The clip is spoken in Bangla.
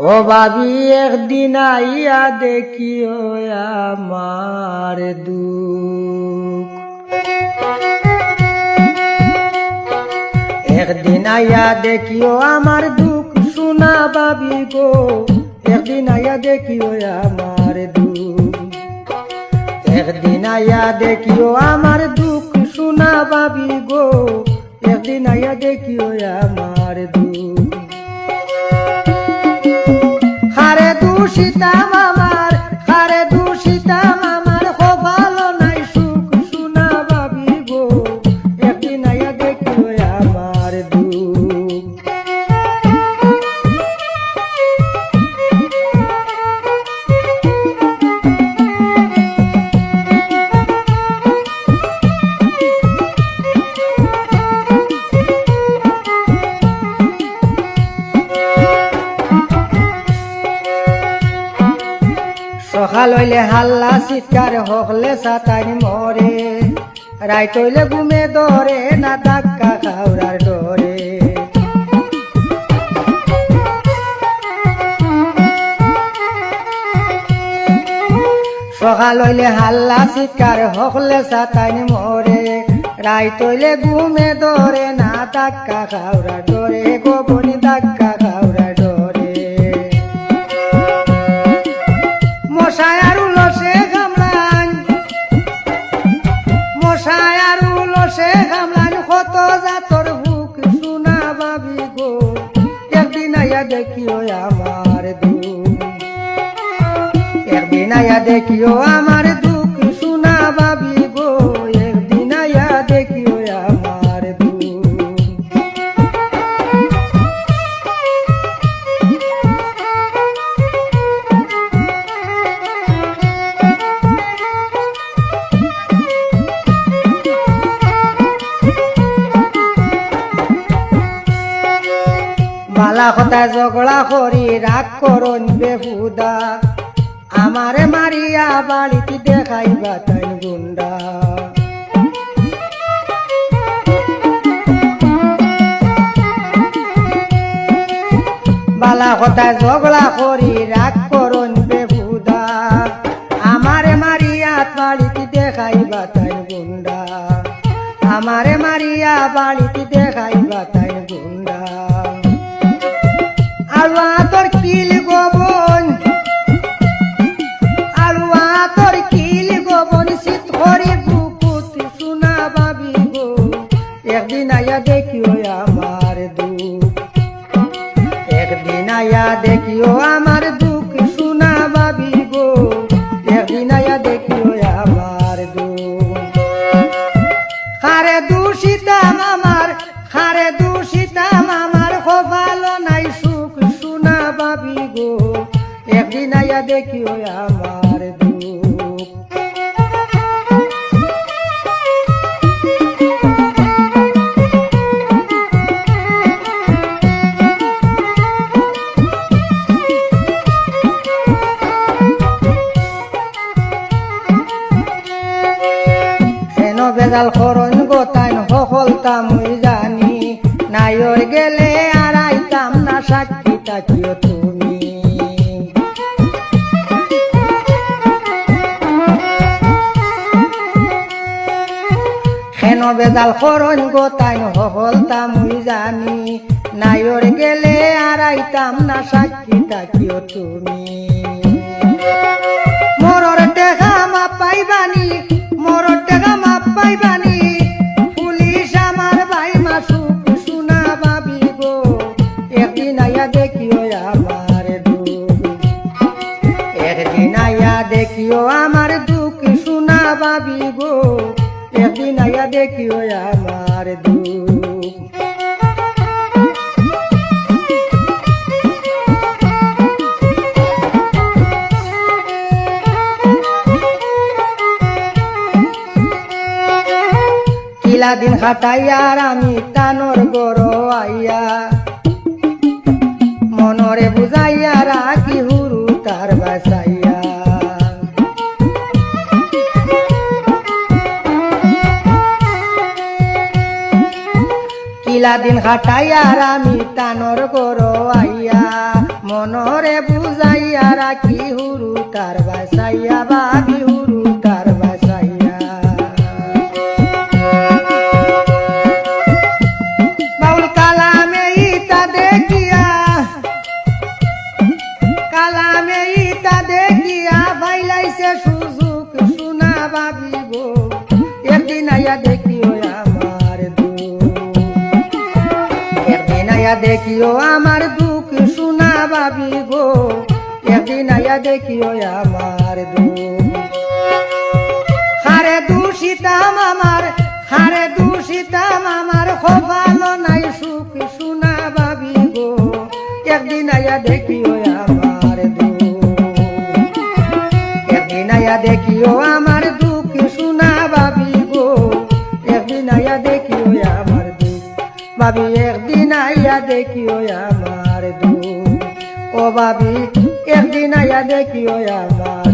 ও ভাবি একদিন আইয়া দেখিও আমার দুঃখ, একদিন আইয়া দেখিও আমার দুঃখ শোনা ভাবি গো, একদিন আইয়া দেখিও আমার দুঃখ, একদিন আইয়া দেখিও আমার দুঃখ শোনা ভাবি গো, একদিন আইয়া দেখিও আমার দুঃখ। হারে দূষিতাম আমার, হারে দূষিতাম আমার, হো ভালো নাই সুখ শোনা ভাবি গো, একদিন আইয়া দেখিও আমার দুঃখ। সকাল হইলে হাল্লা চিৎকার হকলে সাতাইন মরে, রাইত হইলে ঘুমে ধরে না ধাক্কা খাওয়ার ডরে। সকাল হইলে হাল্লা চিৎকার হকলে সাতাইন মরে, রাইত হইলে ঘুমে ধরে না ধাক্কা খাওয়ার ডরে, গোপনি ধাক্কা খাওয়ার ডরে। মশায় আর উলসে কামলান, মশায় আর উলসে কামলান, কত জাতর বুক শোনা ভাবি গো, একদিন আইয়া দেখিও আমার দুঃখ, একদিন আইয়া দেখিও আমার দুঃখ শোনা ভাবি গো, একদিন আইয়া দেখিও আমার দুঃখ। বালা কথা ঝগড়া করি রাগ করন বেহুদা, আমারে মারিয়া বাড়িতে দেখাইবা তাই গুন্ডা। বালা কথা ঝগড়া করি রাগ করন বেহুদা, আমারে মারিয়া বাড়িতে দেখাইবা তাই গুন্ডা, আমারে মারিয়া বাড়িতে দেখাইবা তাই গুন্ডা। আলুয়া তোর কিল গোবন, আলুয়া তোর কিল গোবন, শীত করি বুকুত শোনা ভাবি গো, একদিন আইয়া দেখিও আমার দুঃখ, একদিন আইয়া দেখিও আমার দুঃখ শোনা ভাবি গো, একদিন আইয়া দেখিও আমার দুঃখ। হারে দূষিতাম আমার, হারে দূষিতাম আমার, হো ভালো নাই সুখ শোনা ভাবি গো, একদিন আইয়া দেখিও আমার দুঃখ। হেন বেজাল করন গোতাইন হকলতাম মুই জানি, নাইর গেলে আর আইতাম না সাক্ষী তাকিও তুমি। হেন বেজাল করন গোতাইন হকলতাম মুই জানি, নাইর গেলে আর আইতাম না সাক্ষী তাকিও তুমি। মরর টেকা মাপ পাইবানি, মরর টেকা মাপ পাইবানি, পুলিশ আমার ভাই মাসুক শোনা ভাবি গো, একদিন আইয়া দেখিও আমার দুঃখ, একদিন আইয়া দেখিও আমার দুঃখ শোনা ভাবি গো, একদিন আইয়া দেখিও আমার দুঃখ। কিলা দিন খাটাইয়ার আমি টানোর গড় আইয়া, মনরে বুঝাইয়া রাখি হুরু তার বাসাইয়া। কিলা দিন খাটাইয়ার আমি টানোর গড় আইয়া, মনরে বুঝাইয়া রাখি হুরু তার বাসাইয়া বাবি হুরু তার বাসাইয়া বাউল কালামে ইতা দেখিয়া ভাইলাইছে সুযোগ শুনা বাবি গো একদিন আয়া দেখিও আমার দুঃখ একদিন আয়া দেখিও আমার দুঃখ শুনা বাবি গো একদিন আয়া দেখিও আমার দুঃখ হারে দূষিতাম আমার খোফালো নাই সুখ শুনা বাবি গো একদিন আয়া দেখিও আমার দুঃখ একদিন আয়া দেখিও আমার দুঃখ শুনা বাবি গো একদিন আয়া দেখিও আমার দুঃখ বাবি একদিন আয়া দেখিও আমার দুঃখ ও বাবি একদিন আয়া দেখিও আমার